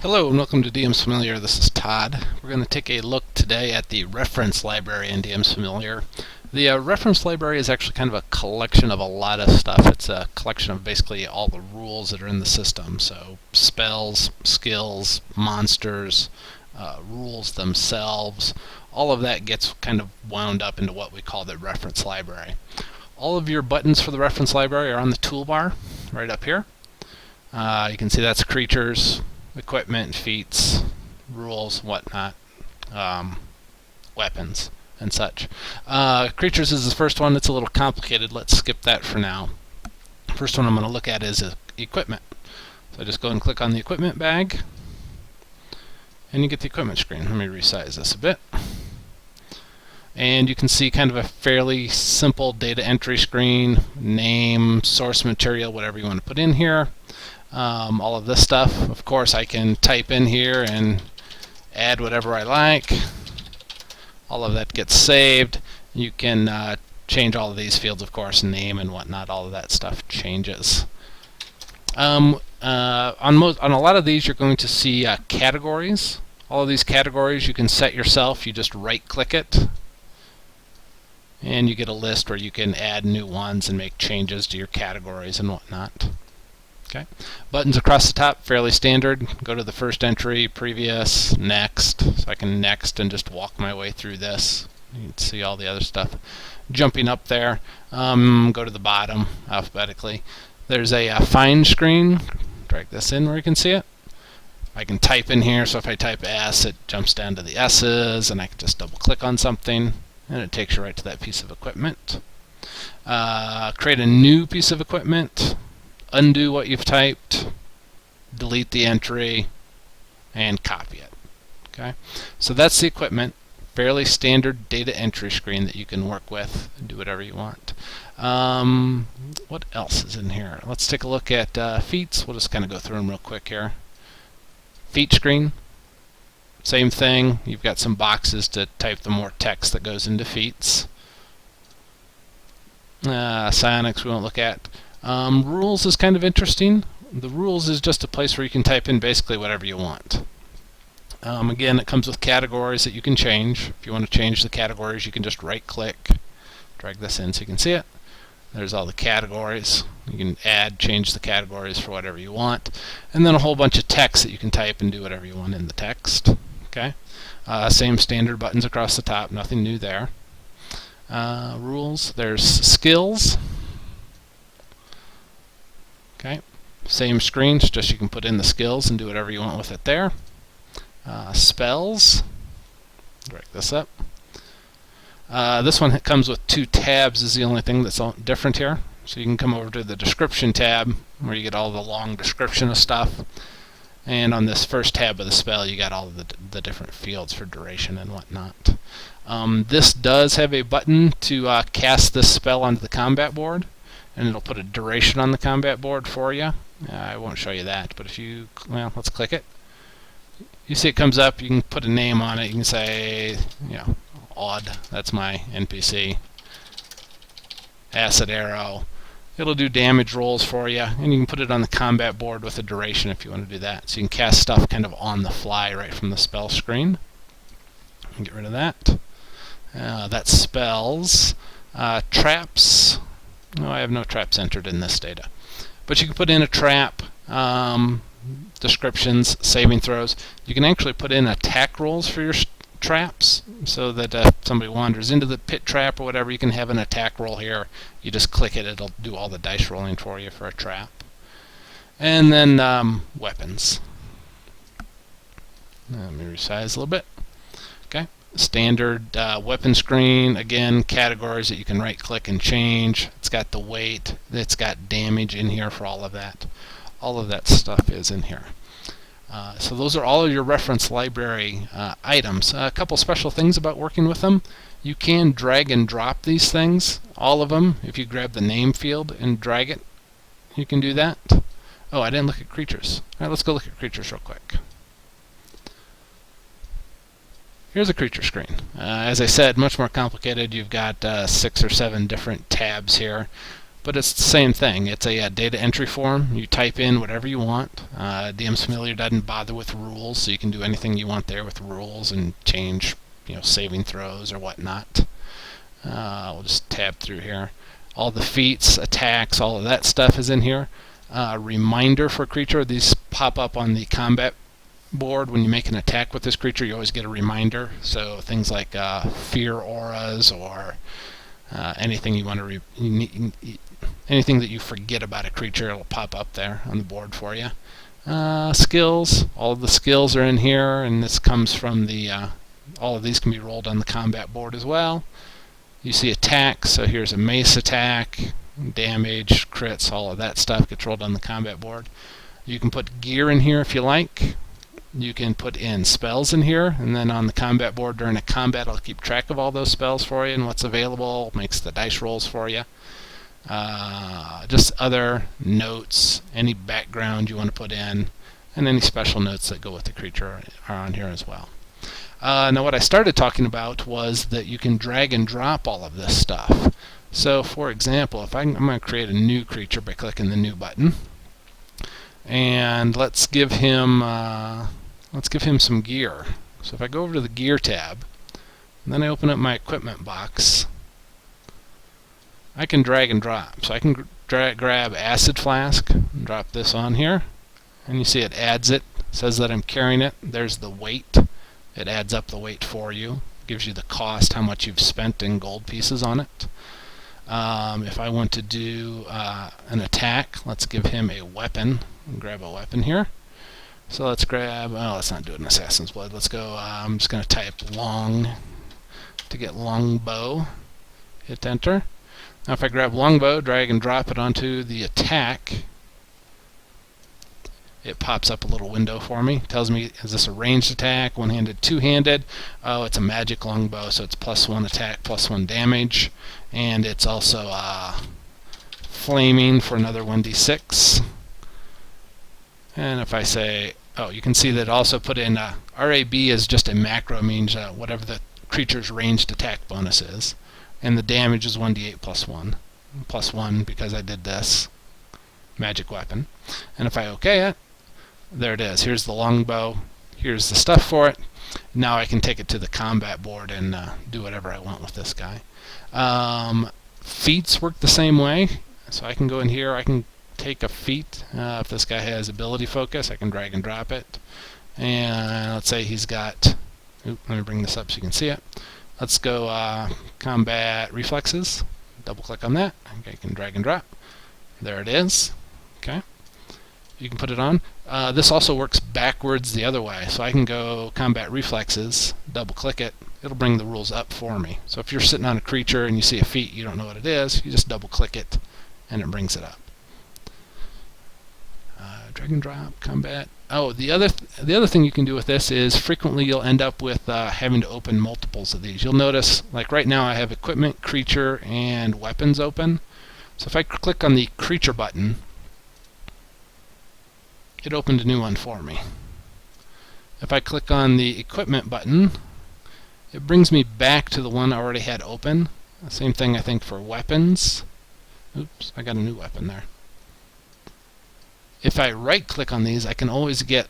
Hello and welcome to DM's Familiar. This is Todd. We're going to take a look today at the reference library in DM's Familiar. The reference library is actually kind of a collection of a lot of stuff. It's a collection of basically all the rules that are in the system. So spells, skills, monsters, rules themselves, all of that gets kind of wound up into what we call the reference library. All of your buttons for the reference library are on the toolbar right up here. You can see that's creatures, equipment, feats, rules, whatnot, weapons, and such. Creatures is the first one. It's a little complicated. Let's skip that for now. First one I'm going to look at is equipment. So I just go and click on the equipment bag, and you get the equipment screen. Let me resize this a bit. And you can see kind of a fairly simple data entry screen, name, source material, whatever you want to put in here. All of this stuff. Of course, I can type in here and add whatever I like. All of that gets saved. You can change all of these fields, of course, name and whatnot. All of that stuff changes. On a lot of these, you're going to see categories. All of these categories you can set yourself. You just right-click it, and you get a list where you can add new ones and make changes to your categories and whatnot. Okay. Buttons across the top, fairly standard. Go to the first entry, previous, next. So I can next and just walk my way through this. You can see all the other stuff jumping up there. Go to the bottom alphabetically. There's a find screen. Drag this in where you can see it. I can type in here, so if I type S, it jumps down to the S's, and I can just double click on something, and it takes you right to that piece of equipment. Create a new piece of equipment. Undo what you've typed, delete the entry, and copy it. Okay, so that's the equipment. Fairly standard data entry screen that you can work with and do whatever you want. What else is in here? Let's take a look at feats. We'll just kind of go through them real quick here. Feat screen, same thing. You've got some boxes to type the more text that goes into feats. Psionics we won't look at. Rules is kind of interesting. The rules is just a place where you can type in basically whatever you want. Again, it comes with categories that you can change. If you want to change the categories, you can just right-click, drag this in so you can see it. There's all the categories. You can add, change the categories for whatever you want. And then a whole bunch of text that you can type and do whatever you want in the text. Okay. Same standard buttons across the top, nothing new there. Rules, there's skills. Okay, same screen, just you can put in the skills and do whatever you want with it there. Spells, drag this up. This one comes with two tabs is the only thing that's different here. So you can come over to the description tab where you get all the long description of stuff. And on this first tab of the spell, you got all of the different fields for duration and whatnot. This does have a button to cast this spell onto the combat board, and it'll put a duration on the combat board for you. I won't show you that, but if you, well, let's click it. You see it comes up, you can put a name on it, you can say, you know, Odd, that's my NPC. Acid Arrow. It'll do damage rolls for you, and you can put it on the combat board with a duration if you want to do that. So you can cast stuff kind of on the fly right from the spell screen. Get rid of that. That's spells. Traps. No, I have no traps entered in this data. But you can put in a trap, descriptions, saving throws. You can actually put in attack rolls for your traps, so that if somebody wanders into the pit trap or whatever, you can have an attack roll here. You just click it, it'll do all the dice rolling for you for a trap. And then weapons. Let me resize a little bit. Okay. Standard weapon screen, again, categories that you can right click and change. It's got the weight, it's got damage in here for all of that. All of that stuff is in here. So those are all of your reference library items. A couple special things about working with them. You can drag and drop these things, all of them. If you grab the name field and drag it, you can do that. Oh, I didn't look at creatures. All right, let's go look at creatures real quick. Here's a creature screen. As I said, much more complicated. You've got 6 or 7 different tabs here. but it's the same thing. It's a data entry form. You type in whatever you want. DM's Familiar doesn't bother with rules, so you can do anything you want there with rules and change, saving throws or whatnot. We'll just tab through here. All the feats, attacks, all of that stuff is in here. Reminder for creature. These pop up on the combat board when you make an attack with this creature. You always get a reminder. So things like fear auras or anything you want to anything that you forget about a creature, it'll pop up there on the board for you. Skills, all of the skills are in here, and this comes from the all of these can be rolled on the combat board as well. You see attacks, so here's a mace attack, damage, crits, all of that stuff gets rolled on the combat board. You can put gear in here if you like. You can put in spells in here, and then on the combat board during a combat it'll keep track of all those spells for you and what's available, makes the dice rolls for you. Just other notes, any background you want to put in, and any special notes that go with the creature are on here as well. Now what I started talking about was that you can drag and drop all of this stuff. So for example, if I'm going to create a new creature by clicking the new button, and let's give him some gear. So if I go over to the gear tab, and then I open up my equipment box, I can drag and drop. So I can grab Acid Flask and drop this on here, and you see it adds it, says that I'm carrying it. There's the weight. It adds up the weight for you, gives you the cost, how much you've spent in gold pieces on it. If I want to do an attack, let's give him a weapon. Grab a weapon here. So let's grab, let's not do an Assassin's Blade. Let's go, I'm just going to type long to get longbow. Hit enter. Now if I grab longbow, drag and drop it onto the attack, it pops up a little window for me. Tells me, is this a ranged attack, one-handed, two-handed? Oh, it's a magic longbow, so it's +1 attack, +1 damage. And it's also flaming for another 1d6. And if I say, you can see that it also put in RAB is just a macro, means whatever the creature's ranged attack bonus is. And the damage is 1d8 +1. +1 because I did this magic weapon. And if I OK it, there it is. Here's the longbow. Here's the stuff for it. Now I can take it to the combat board and do whatever I want with this guy. Feats work the same way. So I can go in here. I can take a feat. If this guy has ability focus, I can drag and drop it. And let's say he's got... let me bring this up so you can see it. Let's go combat reflexes. Double click on that. Okay, you can drag and drop. There it is. Okay. You can put it on. This also works backwards the other way. So I can go combat reflexes, double click it, it'll bring the rules up for me. So if you're sitting on a creature and you see a feat, you don't know what it is, you just double click it and it brings it up. Drag and drop, combat. Oh, the other thing you can do with this is frequently you'll end up with having to open multiples of these. You'll notice, like right now I have equipment, creature, and weapons open. So if I click on the creature button, it opened a new one for me. If I click on the equipment button, it brings me back to the one I already had open. Same thing I think for weapons. Oops, I got a new weapon there. If I right click on these, I can always get,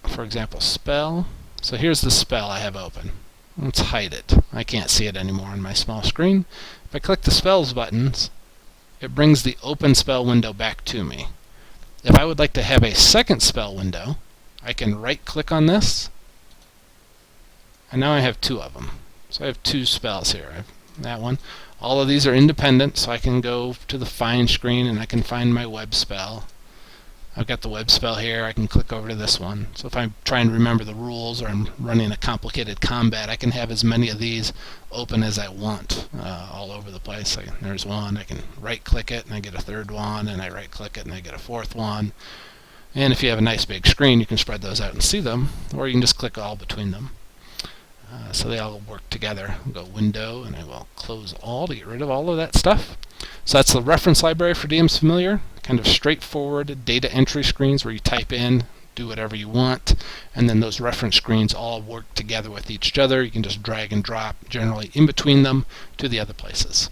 for example, spell. So here's the spell I have open. Let's hide it. I can't see it anymore on my small screen. If I click the spells buttons, it brings the open spell window back to me. If I would like to have a second spell window, I can right click on this, and now I have two of them. So I have two spells here. I have that one. All of these are independent, so I can go to the find screen and I can find my web spell. I've got the web spell here. I can click over to this one. So if I'm trying to remember the rules or I'm running a complicated combat, I can have as many of these open as I want all over the place. There's one. I can right click it and I get a third one, and I right click it and I get a fourth one. And if you have a nice big screen, you can spread those out and see them, or you can just click all between them. So they all work together. I'll go window and I will close all to get rid of all of that stuff. So that's the reference library for DM's Familiar. Kind of straightforward data entry screens where you type in, do whatever you want, and then those reference screens all work together with each other. You can just drag and drop generally in between them to the other places.